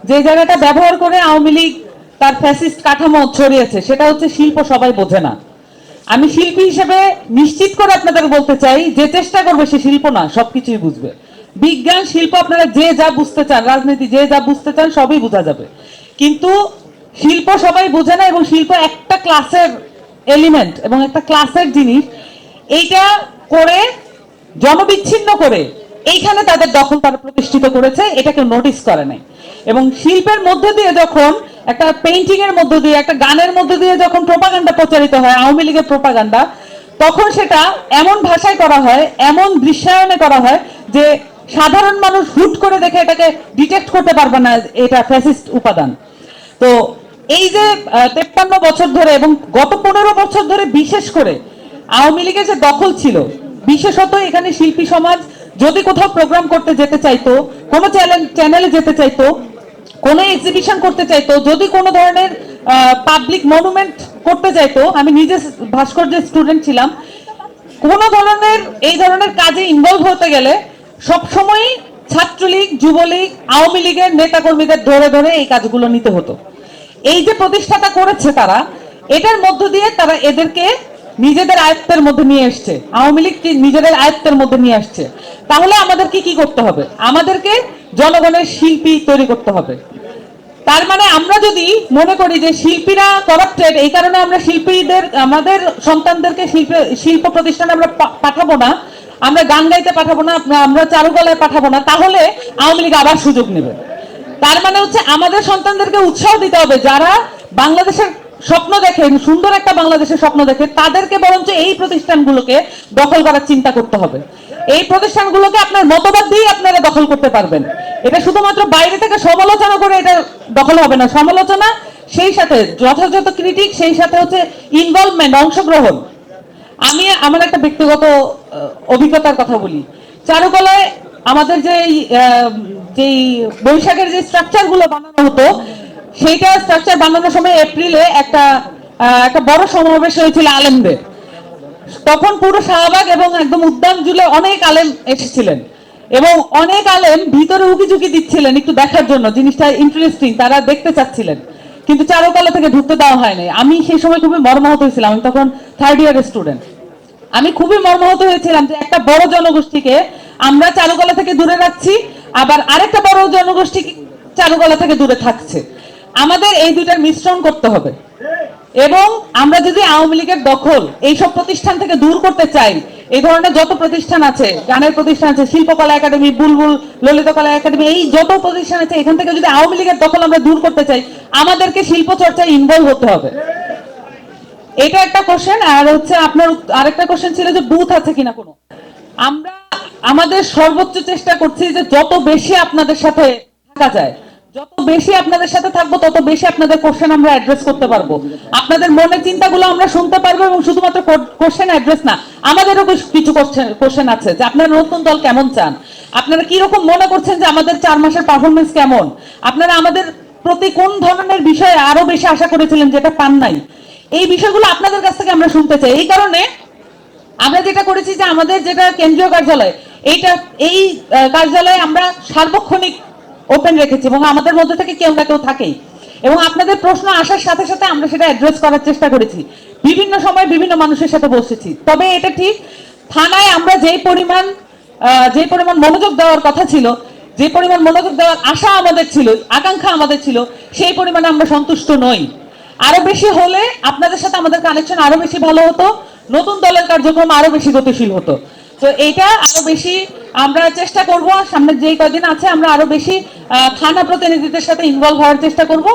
যে জায়গাটা ব্যবহার করে আওয়ামী লীগ তার ফ্যাসিস্ট কাঠামো ছড়িয়েছে সেটা হচ্ছে শিল্প সবাই বোঝে না। আমি শিল্পী হিসেবে নিশ্চিত করে আপনাদের বলতে চাই, যে চেষ্টা করবে সে শিল্প না সবকিছুই বুঝবে। বিজ্ঞান শিল্প আপনারা যে যা বুঝতে চান, রাজনীতি যে যা বুঝতে চান সবই বোঝা যাবে, কিন্তু শিল্প সবাই বোঝে না। এবং শিল্প একটা ক্লাসের এলিমেন্ট এবং একটা ক্লাসের জিনিস, এইটা করে জনবিচ্ছিন্ন করে এইখানে তাদের দখল তারা প্রতিষ্ঠিত করেছে, এটা কেউ নোটিস করে নাই। এবং শিল্পের মধ্যে দিয়ে যখন একটা পেইন্টিং এর মধ্যে দিয়ে, একটা গানের মধ্যে দিয়ে যখন প্রোপাগান্ডা প্রচারিত হয়, আওয়ামী লীগের প্রোপাগান্ডা, তখন সেটা এমন ভাষায় করা হয়, এমন দৃশ্যায়নে করা হয় যে সাধারণ মানুষ হুট করে দেখে এটাকে ডিটেক্ট করতে পারবে না এটা ফ্যাসিস্ট উপাদান। তো এই যে 53 বছর ধরে এবং গত 15 বছর ধরে বিশেষ করে আওয়ামী লীগের যে দখল ছিল, বিশেষত এখানে শিল্পী সমাজ যদি কোথাও প্রোগ্রাম করতে যেতে চাইতো, কোনো চ্যানেলে যেতে চাইতো, কোনো এক্সিবিশন করতে চাইতো, যদি কোনো ধরনের পাবলিক মনুমেন্ট করতে চাইতো, আমি নিজে ভাস্কর্যের স্টুডেন্ট ছিলাম, কোন ধরনের এই ধরনের কাজে ইনভলভ হতে গেলে সবসময়ই ছাত্রলীগ, যুবলীগ, আওয়ামী লীগের নেতাকর্মীদের ধরে ধরে এই কাজগুলো নিতে হতো। এই যে প্রতিষ্ঠাটা করেছে তারা, এটার মধ্য দিয়ে তারা এদেরকে নিজেদের আয়ত্তের মধ্যে নিয়ে আসছে, আওয়ামী লীগ নিজেদের আয়ত্তের মধ্যে নিয়ে আসছে। তাহলে আমাদেরকে কি করতে হবে? আমাদেরকে জনগণের শিল্পী তৈরি করতে হবে। তার মানে আমরা যদি মনে করি যে শিল্পীরা করাপ্টেড, এই কারণে আমরা শিল্পীদের, আমাদের সন্তানদেরকে শিল্প প্রতিষ্ঠানে আমরা পাঠাবো না, আমরা গান গাইতে পাঠাবো না, আমরা চারুকলায় পাঠাবো না, তাহলে আওয়ামী লীগ আবার সুযোগ নেবে। তার মানে হচ্ছে আমাদের সন্তানদেরকে উৎসাহ দিতে হবে, যারা বাংলাদেশের স্বপ্ন দেখে, সুন্দর একটা বাংলাদেশের স্বপ্ন দেখে, তাদেরকে বরঞ্চ এই প্রতিষ্ঠানগুলোকে দখল করার চিন্তা করতে হবে। এই প্রতিষ্ঠানগুলোকে আপনার মতবাদ দিয়ে আপনারা দখল করতে পারবেন। এটা শুধুমাত্র বাইরে থেকে সমালোচনা করে এটা দখল হবে না। সমালোচনা সেই সাথে যথাযথ ক্রিটিক, সেই সাথে হচ্ছে ইনভলভমেন্ট, অংশগ্রহণ। আমি আমার একটা ব্যক্তিগত অভিজ্ঞতার কথা বলি। চারুকলায় আমাদের যে বৈশাখের যে স্ট্রাকচার গুলো বানানো হতো, সেইটা স্ট্রাকচার বানানোর সময় এপ্রিলে একটা বড় সমাবেশ হয়েছিল আলেমদের। তখন পুরো শাহবাগ এবং একদম উদ্যান জুড়ে অনেক আলেম এসেছিলেন এবং অনেক আলেম ভিতরে উকি ঝুঁকি দিচ্ছিলেন একটু দেখার জন্য, জিনিসটা ইন্টারেস্টিং, তারা দেখতে চাচ্ছিলেন, কিন্তু চারুকলা থেকে ঢুকতে দেওয়া হয়নি। আমি সেই সময় খুবই মর্মাহত হয়েছিলাম, আমি তখন 3rd ইয়ারের স্টুডেন্ট। আমি খুবই মর্মাহত হয়েছিলাম যে একটা বড় জনগোষ্ঠীকে আমরা চারুকলা থেকে দূরে রাখছি, আবার আরেকটা বড় জনগোষ্ঠী চারুকলা থেকে দূরে থাকছে। আমাদের এই দুইটার মিশ্রণ করতে হবে। এবং আমরা যদি আওয়ামী লীগের দখল এইসব প্রতিষ্ঠান থেকে দূর করতে চাই, এই ধরনের যত প্রতিষ্ঠান আছে, গানের প্রতিষ্ঠান আছে, শিল্পকলা একাডেমি, বুলবুল, ললিতকলা একাডেমি, এই যত প্রতিষ্ঠান আছে, এখান থেকে যদি আওয়ামী লীগের দখল আমরা দূর করতে চাই, আমাদেরকে শিল্প চর্চায় ইনভলভ হতে হবে। এটা একটা কোশ্চেন। আর হচ্ছে আপনার আরেকটা কোশ্চেন ছিল যে বুথ আছে কিনা কোনো। আমরা আমাদের সর্বোচ্চ চেষ্টা করছি যে যত বেশি আপনাদের সাথে থাকা যায়, যত বেশি আপনাদের সাথে থাকবো, তত বেশি আপনাদের কোশ্চেন আমরা অ্যাড্রেস করতে পারবো, আপনাদের মনের চিন্তাগুলো আমরা শুনতে পারবো। এবং শুধুমাত্র কোশ্চেন অ্যাড্রেস না, আমাদেরও কিছু কোশ্চেন আছে যে আপনারা নতুন দল কেমন চান, আপনারা কি রকম মনে করছেন যে আমাদের 4 মাসের পারফরমেন্স কেমন, আপনারা আমাদের প্রতি কোন ধরনের বিষয়ে আরো বেশি আশা করেছিলেন যেটা পান নাই। এই বিষয়গুলো আপনাদের কাছ থেকে আমরা শুনতে চাই। এই কারণে আমরা যেটা করেছি যে আমাদের যেটা কেন্দ্রীয় কার্যালয়, এই কার্যালয়ে আমরা সার্বক্ষণিক ওপেন রেখেছি এবং আমাদের মধ্যে থেকে কেউ না কেউ থাকেই। এবং আপনাদের প্রশ্ন আসার সাথে সাথে আমরা সেটা অ্যাড্রেস করার চেষ্টা করেছি, বিভিন্ন সময় বিভিন্ন মানুষের সাথে বসেছি। তবে এটা ঠিক, থানায় আমরা যেই পরিমাণ মনোযোগ দেওয়ার কথা ছিল, যে পরিমাণ মনোযোগ দেওয়ার আশা আমাদের ছিল, আকাঙ্ক্ষা আমাদের ছিল, সেই পরিমাণে আমরা সন্তুষ্ট নই। আরো বেশি হলে আপনাদের সাথে আমাদের কানেকশন আরো বেশি ভালো হতো, নতুন দলের কার্যক্রম আরো বেশি গতিশীল হতো। তো এইটা আরো বেশি আমরা চেষ্টা করব, সামনে যেই কদিন আছে আমরা আরো বেশি থানা প্রতিনিধিদের সাথে ইনভলভ হওয়ার চেষ্টা করব।